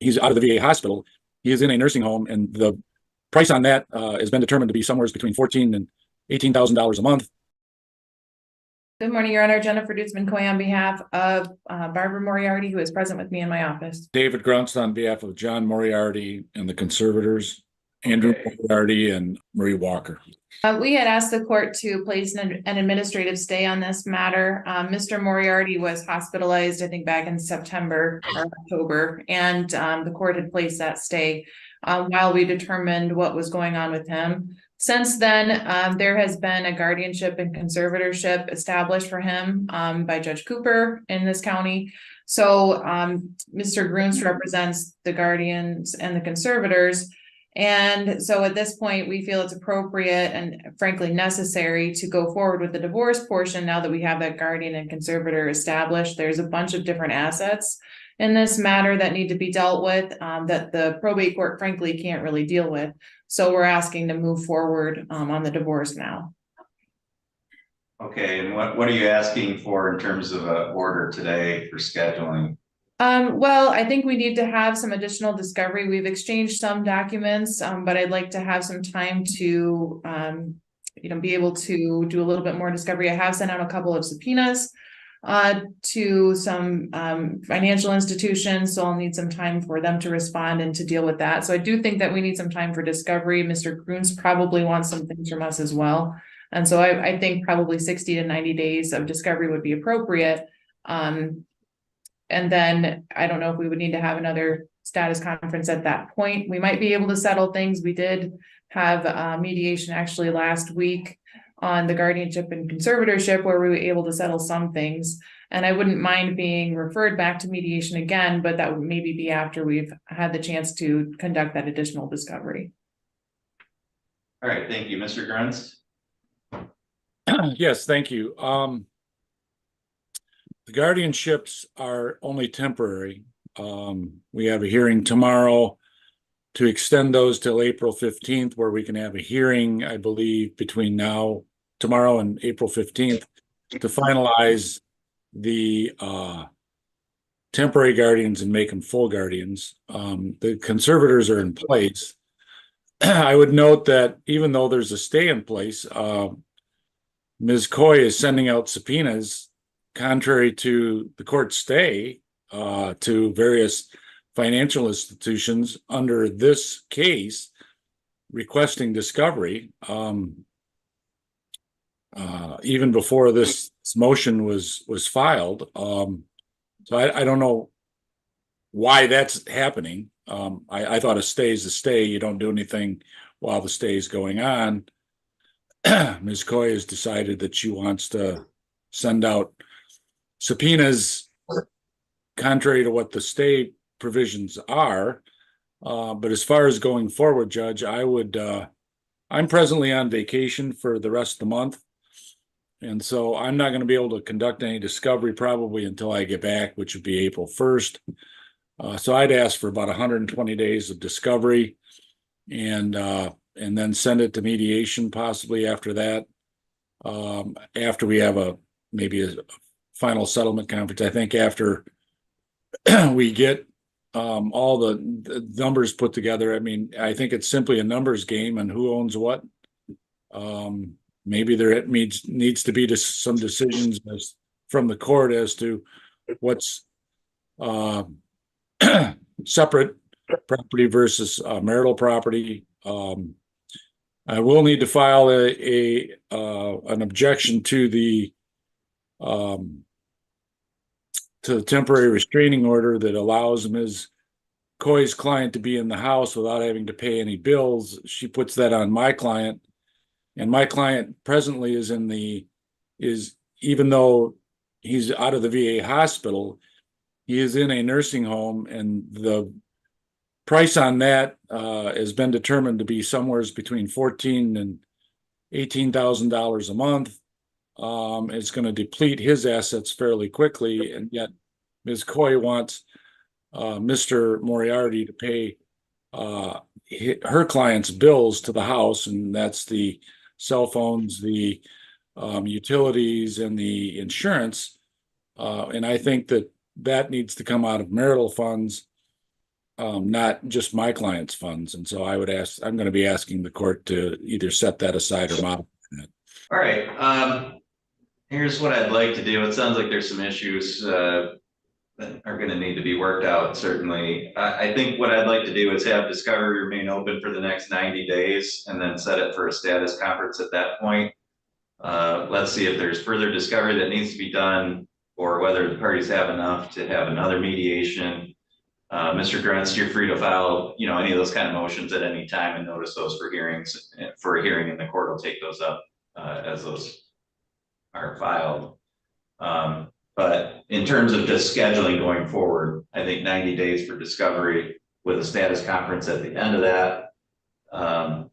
he's out of the VA hospital. He is in a nursing home, and the price on that has been determined to be somewhere between $14,000 and $18,000 a month. Good morning, Your Honor. Jennifer Dutzman-Coy on behalf of Barbara Moriarty, who is present with me in my office. David Grunst on behalf of John Moriarty and the Conservators, Andrew Moriarty and Marie Walker. We had asked the court to place an administrative stay on this matter. Mr. Moriarty was hospitalized, I think, back in September or October, and the court had placed that stay while we determined what was going on with him. Since then, there has been a guardianship and conservatorship established for him by Judge Cooper in this county. So Mr. Grunst represents the guardians and the conservators. And so at this point, we feel it's appropriate and frankly necessary to go forward with the divorce portion now that we have that guardian and conservator established. There's a bunch of different assets in this matter that need to be dealt with that the probate court frankly can't really deal with. So we're asking to move forward on the divorce now. Okay, and what are you asking for in terms of an order today for scheduling? Well, I think we need to have some additional discovery. We've exchanged some documents, but I'd like to have some time to, be able to do a little bit more discovery. I have sent out a couple of subpoenas to some financial institutions, so I'll need some time for them to respond and to deal with that. So I do think that we need some time for discovery. Mr. Grunst probably wants some things from us as well. And so I think probably 60 to 90 days of discovery would be appropriate. And then I don't know if we would need to have another status conference at that point. We might be able to settle things. We did have mediation actually last week on the guardianship and conservatorship where we were able to settle some things. And I wouldn't mind being referred back to mediation again, but that would maybe be after we've had the chance to conduct that additional discovery. All right, thank you. Mr. Grunst? Yes, thank you. The guardianships are only temporary. We have a hearing tomorrow to extend those till April 15th, where we can have a hearing, I believe, between tomorrow and April 15th to finalize the temporary guardians and make them full guardians. The conservators are in place. I would note that even though there's a stay in place, Ms. Coy is sending out subpoenas contrary to the court stay to various financial institutions under this case requesting discovery even before this motion was filed. So I don't know why that's happening. I thought a stay is a stay. You don't do anything while the stay is going on. Ms. Coy has decided that she wants to send out subpoenas contrary to what the stay provisions are. But as far as going forward, Judge, I'm presently on vacation for the rest of the month. And so I'm not going to be able to conduct any discovery probably until I get back, which would be April 1st. So I'd ask for about 120 days of discovery and then send it to mediation possibly after that. After we have maybe a final settlement conference. I think after we get all the numbers put together, I mean, I think it's simply a numbers game and who owns what. Maybe there needs to be some decisions from the court as to what's separate property versus marital property. I will need to file an objection to the temporary restraining order that allows Ms. Coy's client to be in the house without having to pay any bills. She puts that on my client, and my client presently is even though he's out of the VA hospital, he is in a nursing home, and the price on that has been determined to be somewhere between $14,000 and $18,000 a month. It's going to deplete his assets fairly quickly, and yet Ms. Coy wants Mr. Moriarty to pay her client's bills to the house, and that's the cell phones, the utilities, and the insurance. And I think that needs to come out of marital funds. not just my client's funds. And so I'm going to be asking the court to either set that aside or modify it. All right, here's what I'd like to do. It sounds like there's some issues that are going to need to be worked out, certainly. I think what I'd like to do is have discovery remain open for the next 90 days and then set it for a status conference at that point. Let's see if there's further discovery that needs to be done or whether the parties have enough to have another mediation. Mr. Grunst, you're free to file, any of those kind of motions at any time and notice those for hearings, for a hearing, and the court will take those up as those are filed. But in terms of just scheduling going forward, I think 90 days for discovery with a status conference at the end of that. And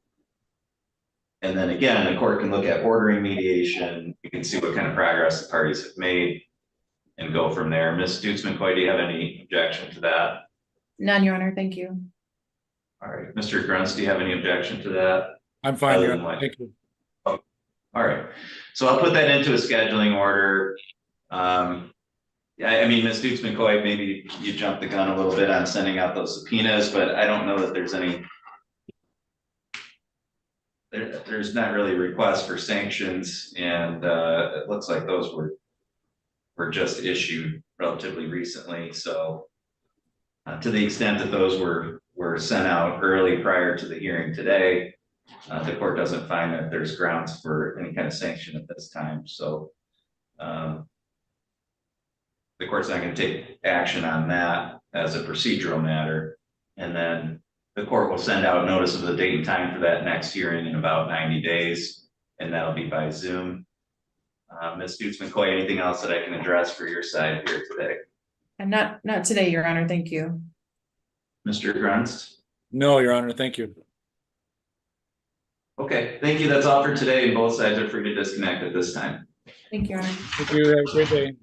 then again, the court can look at ordering mediation. You can see what kind of progress the parties have made and go from there. Ms. Stutzman-Coy, do you have any objection to that? None, Your Honor. Thank you. All right, Mr. Grunst, do you have any objection to that? I'm fine. Other Your than Honor. Thank you. All right, so I'll put that into a scheduling order. Yeah, I mean, Ms. Stutzman-Coy, maybe you jumped the gun a little bit on sending out those subpoenas, but I don't know that there's any. There's not really a request for sanctions, and it looks like those were just issued relatively recently. So to the extent that those were sent out early prior to the hearing today, the court doesn't find that there's grounds for any kind of sanction at this time. So the court's not going to take action on that as a procedural matter, and then the court will send out notice of the date and time for that next hearing in about 90 days, and that'll be by Zoom. Ms. Stutzman-Coy, anything else that I can address for your side here today? And not today, Your Honor. Thank you. Mr. Grunst? No, Your Honor. Thank you. Okay, thank you. That's all for today, and both sides are free to disconnect at this time. Thank you, Your Honor. Thank you. Have a great day.